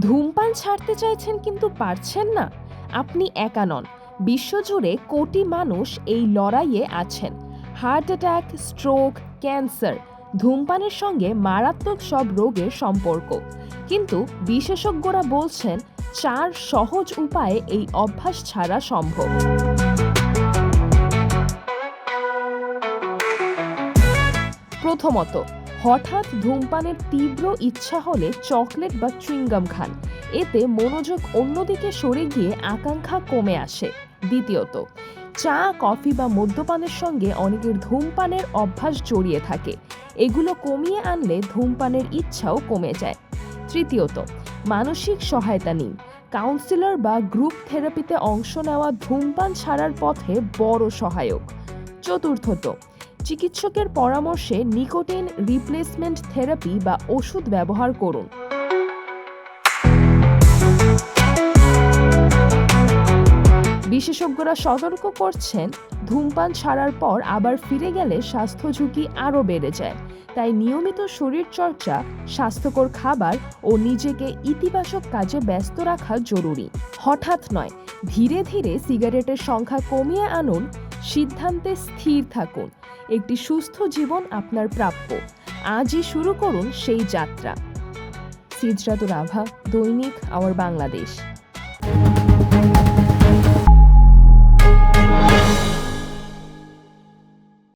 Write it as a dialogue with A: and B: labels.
A: ধূমপান ছাড়তে চাইছেন কিন্তু পারছেন না? আপনি একা নন। বিশ্বজুড়ে কোটি মানুষ এই লড়াইয়ে আছেন। হার্ট অ্যাটাক, স্ট্রোক, ক্যান্সার, ধূমপানের সঙ্গে মারাত্মক সব রোগের সম্পর্ক। কিন্তু বিশেষজ্ঞরা বলছেন 4 সহজ উপায়ে এই অভ্যাস ছাড়া সম্ভব। প্রথমত, হঠাৎ ধূমপানের তীব্র ইচ্ছা হলে চকলেট বা চুইংগাম খান। এতে মনোযোগ অন্যদিকে সরে গিয়ে আকাঙ্ক্ষা কমে আসে। দ্বিতীয়ত, চা, কফি বা মদ্যপানের সঙ্গে অনেকের ধূমপানের অভ্যাস জড়িয়ে থাকে। এগুলো কমিয়ে আনলে ধূমপানের ইচ্ছাও কমে যায়। তৃতীয়ত, মানসিক সহায়তা নিন। কাউন্সিলর বা গ্রুপ থেরাপিতে অংশ নেওয়া ধূমপান ছাড়ার পথে বড় সহায়ক। চতুর্থত, চিকিৎসকের পরামর্শে নিকোটিন রিপ্লেসমেন্ট থেরাপি বা ওষুধ ব্যবহার করুন। বিশেষজ্ঞরা সতর্ক করছেন, ধূমপান ছাড়ার পর আবার ফিরে গেলে স্বাস্থ্য ঝুঁকি আরও বেড়ে যায়। তাই নিয়মিত শরীরচর্চা, স্বাস্থ্যকর খাবার ও নিজেকে ইতিবাচক কাজে ব্যস্ত রাখা জরুরি। হঠাৎ নয়, ধীরে ধীরে সিগারেটের সংখ্যা কমিয়ে আনুন। সিদ্ধান্তে স্থির থাকুন। একটি সুস্থ জীবন আপনার প্রাপ্য। আজই শুরু করুন সেই যাত্রা। সিজরাতুল আভা, দৈনিক আওয়ার বাংলাদেশ।